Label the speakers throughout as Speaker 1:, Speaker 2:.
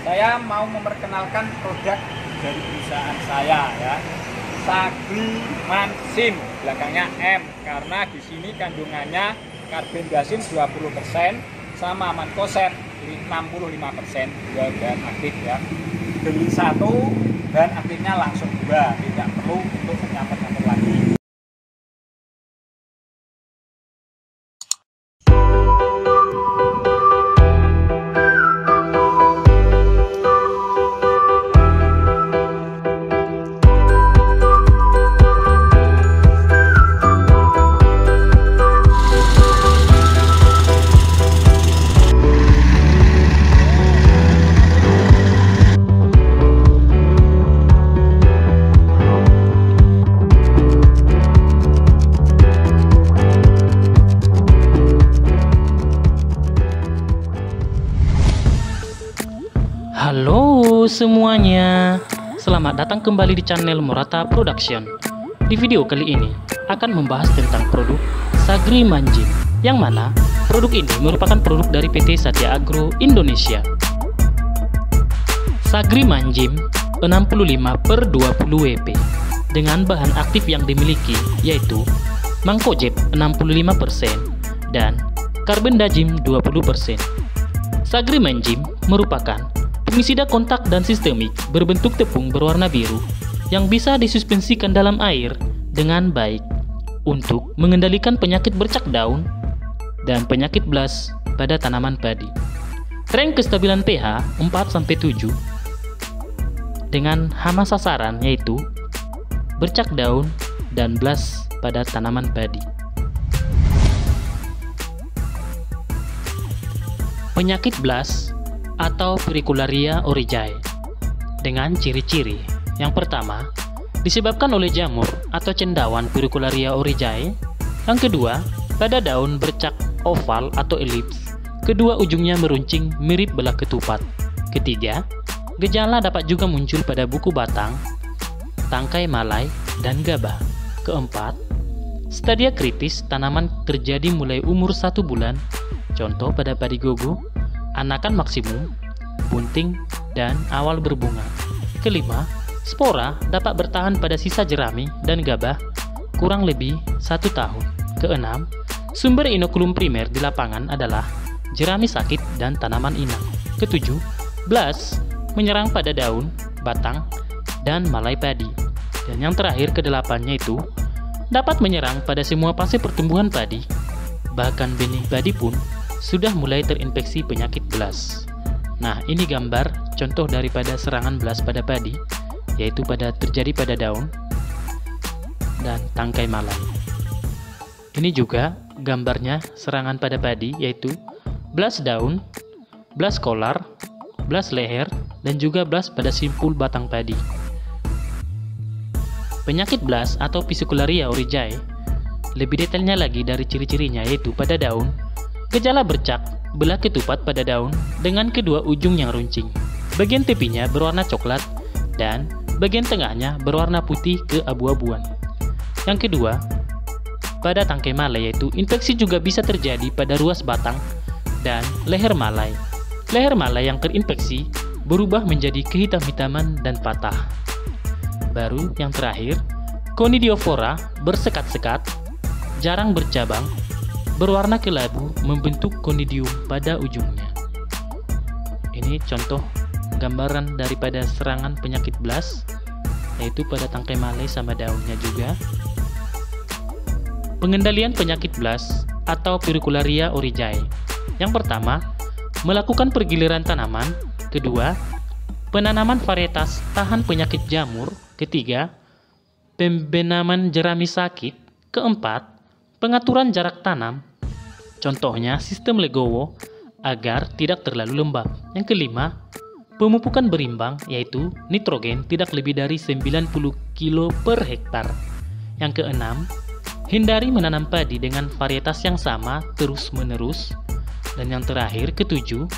Speaker 1: Saya mau memperkenalkan produk dari perusahaan saya ya. Sagrimansin, belakangnya M, karena di sini kandungannya karbendazim 20% sama mancozeb 65%, dua bahan aktif ya. Beli satu bahan aktifnya langsung dua, tidak perlu untuk mencampur-campur lagi.
Speaker 2: Halo semuanya, selamat datang kembali di channel Morata Production. Di video kali ini akan membahas tentang produk Sagrimansin, yang mana produk ini merupakan produk dari PT Satya Agro Indonesia. Sagrimansin 65/20 WP dengan bahan aktif yang dimiliki yaitu mancozeb 65% dan karbendazim 20%. Sagrimansin merupakan fungisida kontak dan sistemik berbentuk tepung berwarna biru yang bisa disuspensikan dalam air dengan baik untuk mengendalikan penyakit bercak daun dan penyakit blas pada tanaman padi. Rank kestabilan pH 4-7 dengan hama sasaran yaitu bercak daun dan blas pada tanaman padi. Penyakit blas atau Pericularia oryzae dengan ciri-ciri. Yang pertama, disebabkan oleh jamur atau cendawan Pericularia oryzae. Yang kedua, pada daun bercak oval atau elips, kedua ujungnya meruncing mirip belah ketupat. Ketiga, gejala dapat juga muncul pada buku batang, tangkai malai, dan gabah. Keempat, stadia kritis tanaman terjadi mulai umur 1 bulan, contoh pada padi gogo, anakan maksimum, bunting, dan awal berbunga. Kelima, spora dapat bertahan pada sisa jerami dan gabah kurang lebih 1 tahun. Keenam, sumber inokulum primer di lapangan adalah jerami sakit dan tanaman inang. Ketujuh, blas menyerang pada daun, batang, dan malai padi. Dan yang terakhir, kedelapannya itu dapat menyerang pada semua fase pertumbuhan padi, bahkan benih padi pun sudah mulai terinfeksi penyakit blas. Nah, ini gambar contoh daripada serangan blas pada padi, yaitu terjadi pada daun dan tangkai malai. Ini juga gambarnya serangan pada padi, yaitu blas daun, blas kolar, blas leher, dan juga blas pada simpul batang padi. Penyakit blas atau Pericularia oryzae lebih detailnya lagi dari ciri-cirinya, yaitu pada daun, gejala bercak belah ketupat pada daun dengan kedua ujung yang runcing. Bagian tepinya berwarna coklat dan bagian tengahnya berwarna putih keabu-abuan. Yang kedua, pada tangkai malai, yaitu infeksi juga bisa terjadi pada ruas batang dan leher malai. Leher malai yang terinfeksi berubah menjadi kehitam-hitaman dan patah. Baru yang terakhir, Conidiophora bersekat-sekat, jarang bercabang, berwarna kelabu, membentuk conidium pada ujungnya. Ini contoh gambaran daripada serangan penyakit blas, yaitu pada tangkai malai sama daunnya juga. Pengendalian penyakit blas atau Pericularia oryzae. Yang pertama, melakukan pergiliran tanaman. Kedua, penanaman varietas tahan penyakit jamur. Ketiga, pembenaman jerami sakit. Keempat, pengaturan jarak tanam, contohnya sistem legowo agar tidak terlalu lembab. Yang kelima, pemupukan berimbang, yaitu nitrogen tidak lebih dari 90 kilo per hektar. Yang keenam, hindari menanam padi dengan varietas yang sama terus-menerus. Dan yang terakhir, ketujuh,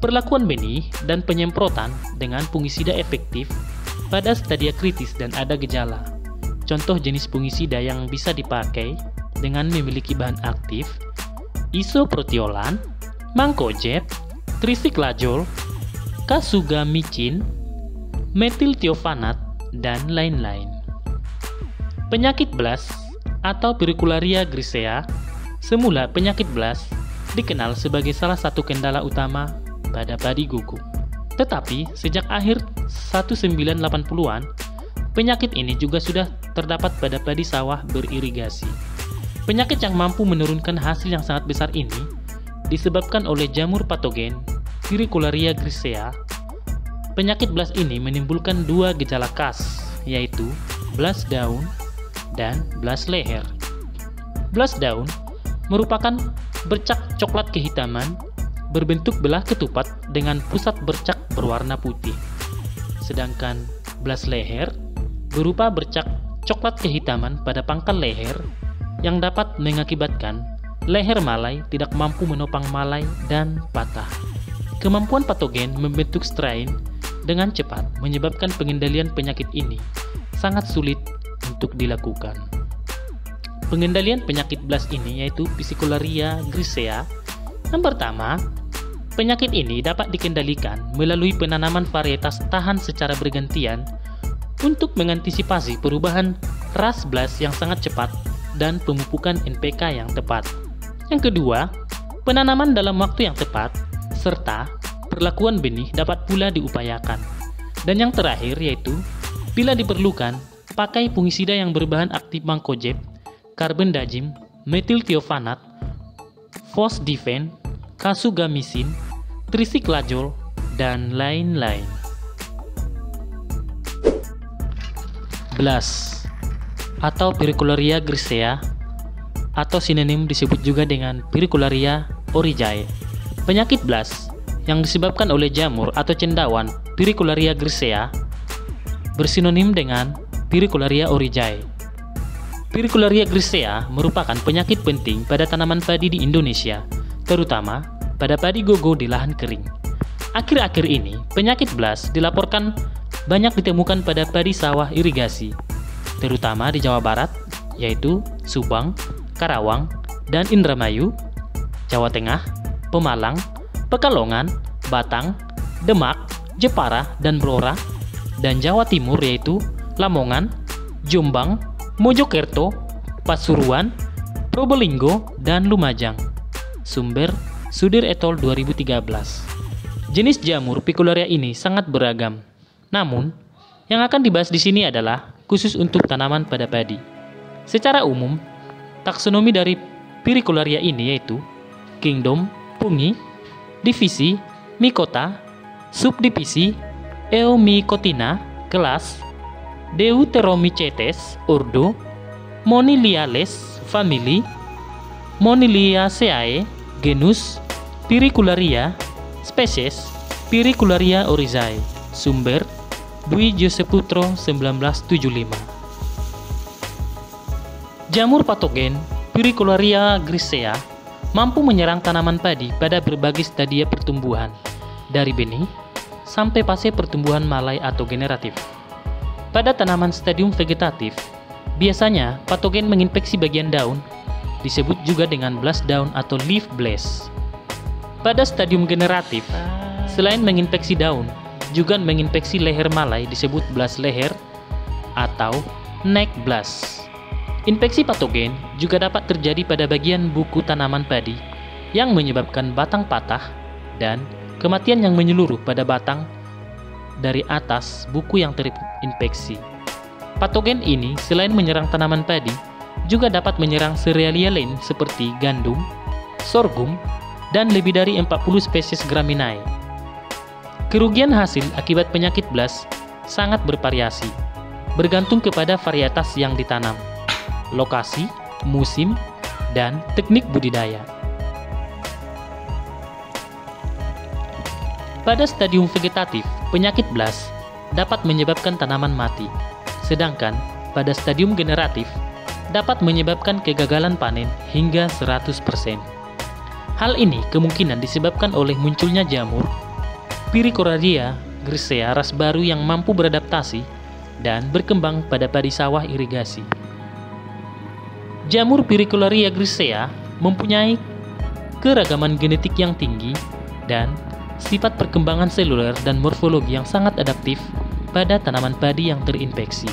Speaker 2: perlakuan benih dan penyemprotan dengan fungisida efektif pada stadia kritis dan ada gejala. Contoh jenis fungisida yang bisa dipakai dengan memiliki bahan aktif isoprotiolan, mancozeb, trisiklajol, kasugamicin, metiltiovanat, dan lain-lain. Penyakit BLAS atau Pericularia grisea. Semula penyakit BLAS dikenal sebagai salah satu kendala utama pada padi gugu. Tetapi sejak akhir 1980-an, penyakit ini juga sudah terdapat pada padi sawah beririgasi. Penyakit yang mampu menurunkan hasil yang sangat besar ini disebabkan oleh jamur patogen Pericularia grisea. Penyakit BLAS ini menimbulkan dua gejala khas, yaitu BLAS daun dan BLAS leher. BLAS daun merupakan bercak coklat kehitaman berbentuk belah ketupat dengan pusat bercak berwarna putih. Sedangkan BLAS leher berupa bercak coklat kehitaman pada pangkal leher yang dapat mengakibatkan leher malai tidak mampu menopang malai dan patah. Kemampuan patogen membentuk strain dengan cepat menyebabkan pengendalian penyakit ini sangat sulit untuk dilakukan. Pengendalian penyakit BLAS ini yaitu Pericularia grisea. Yang pertama, penyakit ini dapat dikendalikan melalui penanaman varietas tahan secara bergantian untuk mengantisipasi perubahan ras BLAS yang sangat cepat dan pemupukan NPK yang tepat. Yang kedua, penanaman dalam waktu yang tepat serta perlakuan benih dapat pula diupayakan. Dan yang terakhir yaitu bila diperlukan, pakai fungisida yang berbahan aktif mancozeb, carbendazim, metiltiovanat, fosdifen, kasugamicin, trisiklajol, dan lain-lain. BLAS atau Pericularia grisea atau sinonim disebut juga dengan Pericularia oryzae. Penyakit BLAS yang disebabkan oleh jamur atau cendawan Pericularia grisea bersinonim dengan Pericularia oryzae. Pericularia grisea merupakan penyakit penting pada tanaman padi di Indonesia, terutama pada padi gogo di lahan kering. Akhir-akhir ini, penyakit BLAS dilaporkan banyak ditemukan pada padi sawah irigasi, terutama di Jawa Barat, yaitu Subang, Karawang, dan Indramayu, Jawa Tengah, Pemalang, Pekalongan, Batang, Demak, Jepara, dan Blora, dan Jawa Timur yaitu Lamongan, Jombang, Mojokerto, Pasuruan, Probolinggo, dan Lumajang. Sumber Sudir et al. 2013. Jenis jamur Pericularia ini sangat beragam. Namun, yang akan dibahas di sini adalah khusus untuk tanaman pada padi. Secara umum, taksonomi dari Pericularia ini yaitu kingdom, fungi, divisi, mycota, subdivisi, Eomycotina, kelas, Deuteromycetes, ordo, Moniliales, famili, Moniliaceae, genus, Pericularia, spesies, Pericularia oryzae. Sumber Dwi Joseputro 1975. Jamur patogen Pericularia grisea mampu menyerang tanaman padi pada berbagai stadia pertumbuhan, dari benih sampai fase pertumbuhan malai atau generatif. Pada tanaman stadium vegetatif, biasanya patogen menginfeksi bagian daun, disebut juga dengan BLAS daun atau leaf blast. Pada stadium generatif, selain menginfeksi daun, juga menginfeksi leher malai disebut BLAS leher atau neck blast. Infeksi patogen juga dapat terjadi pada bagian buku tanaman padi yang menyebabkan batang patah dan kematian yang menyeluruh pada batang dari atas buku yang terinfeksi. Patogen ini selain menyerang tanaman padi, juga dapat menyerang serealia lain seperti gandum, sorghum, dan lebih dari 40 spesies graminae. Kerugian hasil akibat penyakit BLAS sangat bervariasi, bergantung kepada varietas yang ditanam, lokasi, musim, dan teknik budidaya. Pada stadium vegetatif, penyakit BLAS dapat menyebabkan tanaman mati, sedangkan pada stadium generatif dapat menyebabkan kegagalan panen hingga 100%. Hal ini kemungkinan disebabkan oleh munculnya jamur Pericularia grisea ras baru yang mampu beradaptasi dan berkembang pada padi sawah irigasi. Jamur Pericularia grisea mempunyai keragaman genetik yang tinggi dan sifat perkembangan seluler dan morfologi yang sangat adaptif pada tanaman padi yang terinfeksi.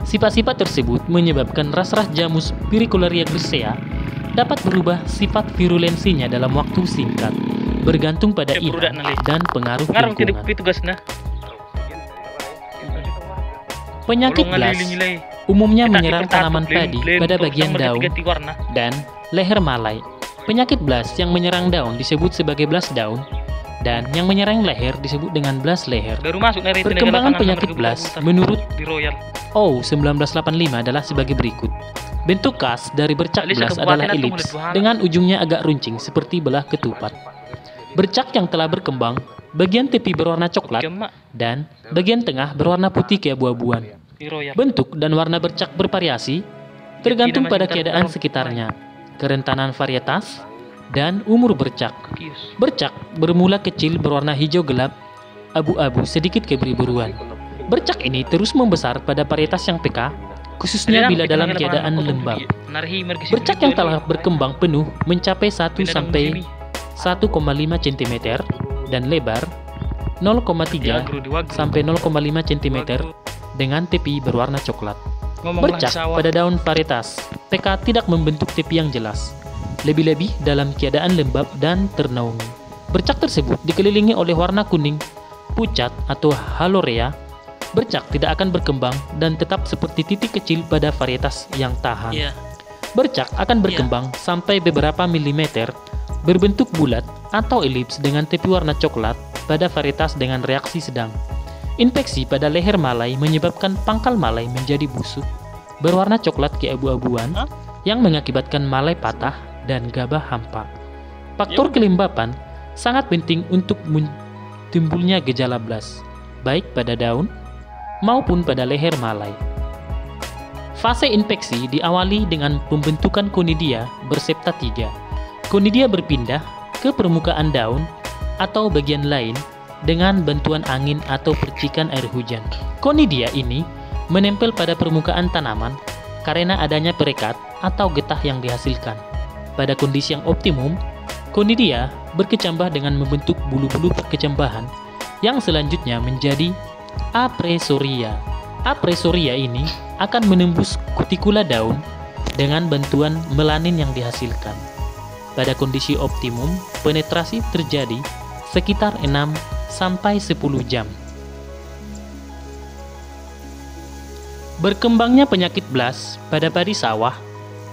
Speaker 2: Sifat-sifat tersebut menyebabkan ras-ras Jamus Pyricularia grisea dapat berubah sifat virulensinya dalam waktu singkat, bergantung pada inang dan pengaruh lingkungan. Penyakit blast umumnya menyerang tanaman padi pada bagian daun dan leher malai. Penyakit blast yang menyerang daun disebut sebagai blast daun, dan yang menyerang leher disebut dengan blast leher. Perkembangan penyakit blast menurut O 1985 adalah sebagai berikut. Bentuk khas dari bercak blast adalah elips dengan ujungnya agak runcing seperti belah ketupat. Bercak yang telah berkembang, bagian tepi berwarna coklat dan bagian tengah berwarna putih keabu-abuan. Bentuk dan warna bercak bervariasi tergantung pada keadaan sekitarnya, kerentanan varietas, dan umur bercak. Bercak bermula kecil berwarna hijau gelap, abu-abu sedikit kebiru-biruan. Bercak ini terus membesar pada varietas yang peka, khususnya bila dalam keadaan lembab. Bercak yang telah berkembang penuh mencapai 1 sampai 1,5 cm dan lebar 0,3 sampai 0,5 cm dengan tepi berwarna coklat. Bercak pada daun varietas PK tidak membentuk tepi yang jelas, lebih-lebih dalam keadaan lembab dan ternaungi. Bercak tersebut dikelilingi oleh warna kuning pucat atau halorea. Bercak tidak akan berkembang dan tetap seperti titik kecil pada varietas yang tahan. Bercak akan berkembang sampai beberapa milimeter, berbentuk bulat atau elips dengan tepi warna coklat pada varietas dengan reaksi sedang. Infeksi pada leher malai menyebabkan pangkal malai menjadi busuk, berwarna coklat keabu-abuan, yang mengakibatkan malai patah dan gabah hampa. Faktor kelembapan sangat penting untuk timbulnya gejala blast, baik pada daun maupun pada leher malai. Fase infeksi diawali dengan pembentukan konidia bersepta 3. Konidia berpindah ke permukaan daun atau bagian lain dengan bantuan angin atau percikan air hujan. Konidia ini menempel pada permukaan tanaman karena adanya perekat atau getah yang dihasilkan. Pada kondisi yang optimum, konidia berkecambah dengan membentuk bulu-bulu perkecambahan yang selanjutnya menjadi apresoria. Apresoria ini akan menembus kutikula daun dengan bantuan melanin yang dihasilkan. Pada kondisi optimum, penetrasi terjadi sekitar 6 sampai 10 jam. Berkembangnya penyakit blast pada padi sawah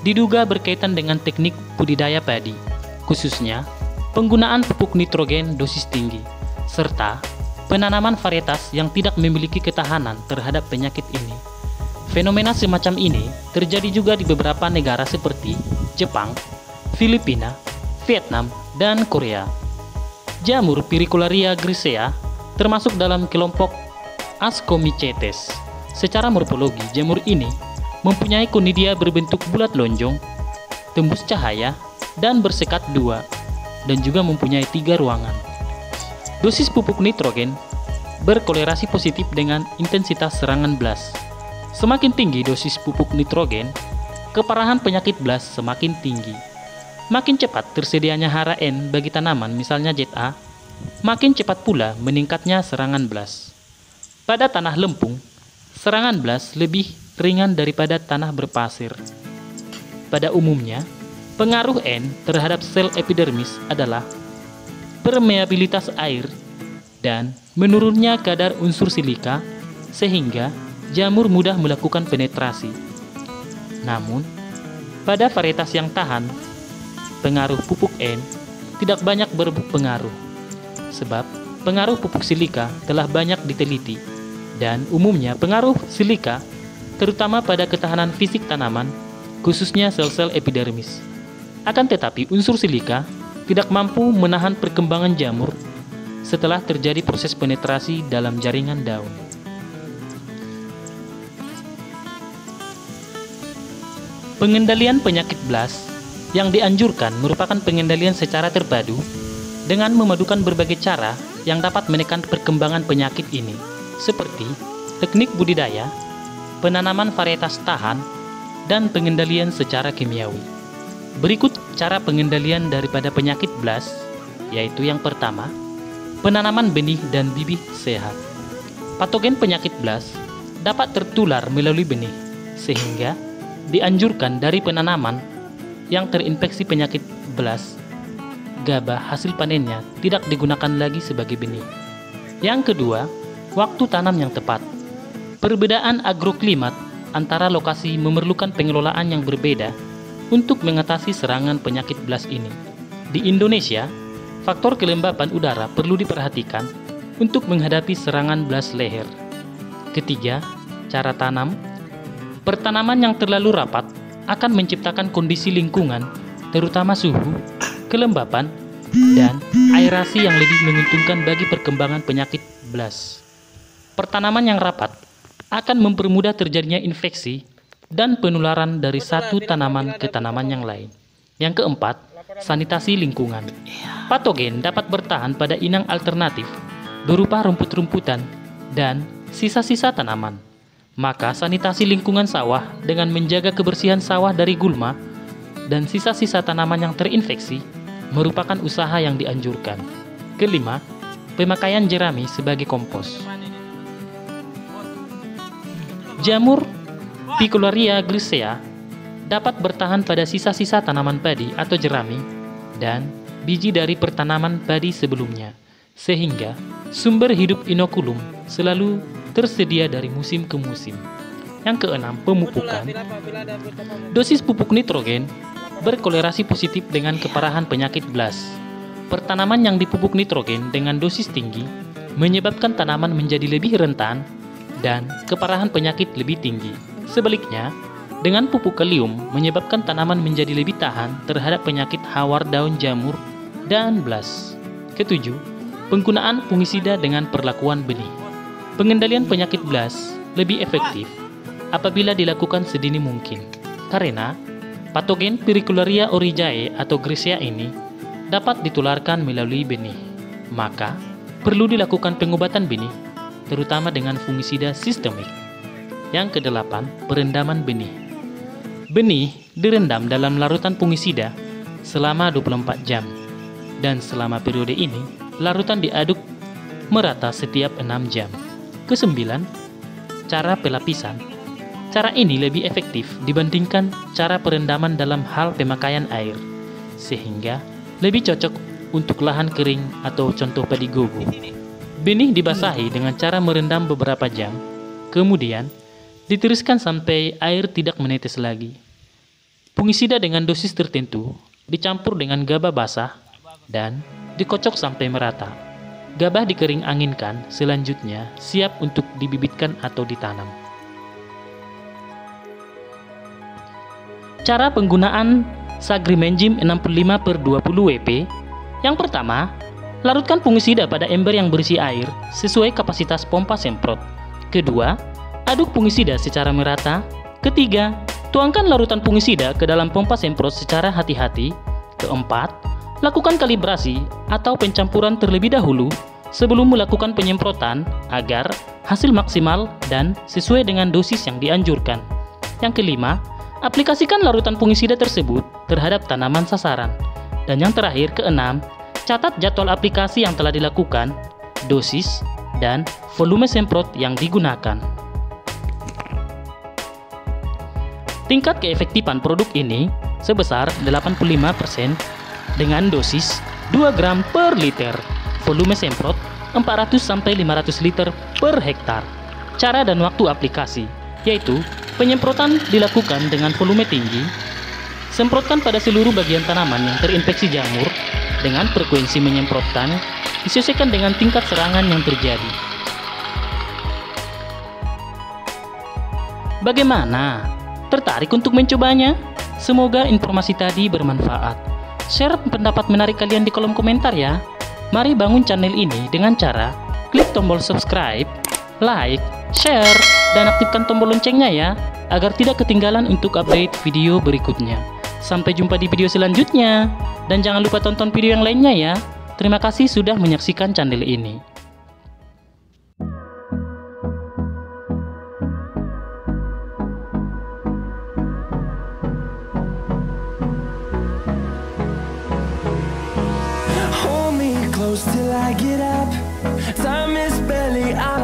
Speaker 2: diduga berkaitan dengan teknik budidaya padi, khususnya penggunaan pupuk nitrogen dosis tinggi, serta penanaman varietas yang tidak memiliki ketahanan terhadap penyakit ini. Fenomena semacam ini terjadi juga di beberapa negara seperti Jepang, Filipina, Vietnam, dan Korea. Jamur Pyricularia grisea termasuk dalam kelompok Ascomycetes. Secara morfologi, jamur ini mempunyai konidia berbentuk bulat lonjong, tembus cahaya, dan bersekat 2, dan juga mempunyai 3 ruangan. Dosis pupuk nitrogen berkolerasi positif dengan intensitas serangan blast. Semakin tinggi dosis pupuk nitrogen, keparahan penyakit blast semakin tinggi. Makin cepat tersedianya hara N bagi tanaman, misalnya ZA, makin cepat pula meningkatnya serangan blast. Pada tanah lempung, serangan blast lebih ringan daripada tanah berpasir. Pada umumnya, pengaruh N terhadap sel epidermis adalah permeabilitas air dan menurunnya kadar unsur silika sehingga jamur mudah melakukan penetrasi. Namun, pada varietas yang tahan, pengaruh pupuk N tidak banyak berpengaruh, sebab pengaruh pupuk silika telah banyak diteliti, dan umumnya pengaruh silika terutama pada ketahanan fisik tanaman, khususnya sel-sel epidermis. Akan tetapi unsur silika tidak mampu menahan perkembangan jamur setelah terjadi proses penetrasi dalam jaringan daun. Pengendalian penyakit blast yang dianjurkan merupakan pengendalian secara terpadu dengan memadukan berbagai cara yang dapat menekan perkembangan penyakit ini, seperti teknik budidaya, penanaman varietas tahan, dan pengendalian secara kimiawi. Berikut cara pengendalian daripada penyakit blast, yaitu yang pertama, penanaman benih dan bibit sehat. Patogen penyakit BLAS dapat tertular melalui benih, sehingga dianjurkan dari penanaman yang terinfeksi penyakit BLAS, gabah hasil panennya tidak digunakan lagi sebagai benih. Yang kedua, waktu tanam yang tepat. Perbedaan agroklimat antara lokasi memerlukan pengelolaan yang berbeda untuk mengatasi serangan penyakit BLAS ini. Di Indonesia, faktor kelembapan udara perlu diperhatikan untuk menghadapi serangan BLAS leher. Ketiga, cara tanam. Pertanaman yang terlalu rapat akan menciptakan kondisi lingkungan, terutama suhu, kelembapan, dan aerasi yang lebih menguntungkan bagi perkembangan penyakit BLAS. Pertanaman yang rapat akan mempermudah terjadinya infeksi dan penularan dari satu tanaman ke tanaman yang lain. Yang keempat, sanitasi lingkungan. Patogen dapat bertahan pada inang alternatif berupa rumput-rumputan dan sisa-sisa tanaman. Maka sanitasi lingkungan sawah dengan menjaga kebersihan sawah dari gulma dan sisa-sisa tanaman yang terinfeksi merupakan usaha yang dianjurkan. Kelima, pemakaian jerami sebagai kompos. Jamur Picolarия grisea dapat bertahan pada sisa-sisa tanaman padi atau jerami dan biji dari pertanaman padi sebelumnya, sehingga sumber hidup inokulum selalu tersedia dari musim ke musim. Yang keenam, pemupukan. Dosis pupuk nitrogen berkolerasi positif dengan keparahan penyakit BLAS. Pertanaman yang dipupuk nitrogen dengan dosis tinggi menyebabkan tanaman menjadi lebih rentan dan keparahan penyakit lebih tinggi. Sebaliknya, dengan pupuk kalium menyebabkan tanaman menjadi lebih tahan terhadap penyakit hawar daun jamur dan BLAS. Ketujuh, penggunaan fungisida dengan perlakuan benih. Pengendalian penyakit BLAS lebih efektif apabila dilakukan sedini mungkin, karena patogen Pericularia oryzae atau Grisea ini dapat ditularkan melalui benih. Maka, perlu dilakukan pengobatan benih terutama dengan fungisida sistemik. Yang kedelapan, perendaman benih. Benih direndam dalam larutan fungisida selama 24 jam. Dan selama periode ini, larutan diaduk merata setiap 6 jam. Kesembilan, cara pelapisan. Cara ini lebih efektif dibandingkan cara perendaman dalam hal pemakaian air, sehingga lebih cocok untuk lahan kering atau contoh padi gogo. Benih dibasahi dengan cara merendam beberapa jam, kemudian ditiriskan sampai air tidak menetes lagi. Fungisida dengan dosis tertentu dicampur dengan gabah basah dan dikocok sampai merata. Gabah dikering anginkan, selanjutnya siap untuk dibibitkan atau ditanam. Cara penggunaan Sagrimenjim 65/20 WP. Yang pertama, larutkan fungisida pada ember yang berisi air sesuai kapasitas pompa semprot. Kedua, aduk fungisida secara merata. Ketiga, tuangkan larutan fungisida ke dalam pompa semprot secara hati-hati. Keempat, lakukan kalibrasi atau pencampuran terlebih dahulu sebelum melakukan penyemprotan agar hasil maksimal dan sesuai dengan dosis yang dianjurkan. Yang kelima, aplikasikan larutan fungisida tersebut terhadap tanaman sasaran. Dan yang terakhir, keenam, catat jadwal aplikasi yang telah dilakukan, dosis, dan volume semprot yang digunakan. Tingkat keefektifan produk ini sebesar 85% dengan dosis 2 gram per liter, volume semprot 400-500 liter per hektar. Cara dan waktu aplikasi, yaitu penyemprotan dilakukan dengan volume tinggi, semprotkan pada seluruh bagian tanaman yang terinfeksi jamur, dengan frekuensi menyemprotkan disesuaikan dengan tingkat serangan yang terjadi. Bagaimana? Tertarik untuk mencobanya? Semoga informasi tadi bermanfaat. Share pendapat menarik kalian di kolom komentar ya. Mari bangun channel ini dengan cara klik tombol subscribe, like, share, dan aktifkan tombol loncengnya ya, agar tidak ketinggalan untuk update video berikutnya. Sampai jumpa di video selanjutnya. Dan jangan lupa tonton video yang lainnya ya. Terima kasih sudah menyaksikan channel ini.
Speaker 3: Hold me close. close till I get up. Time is barely on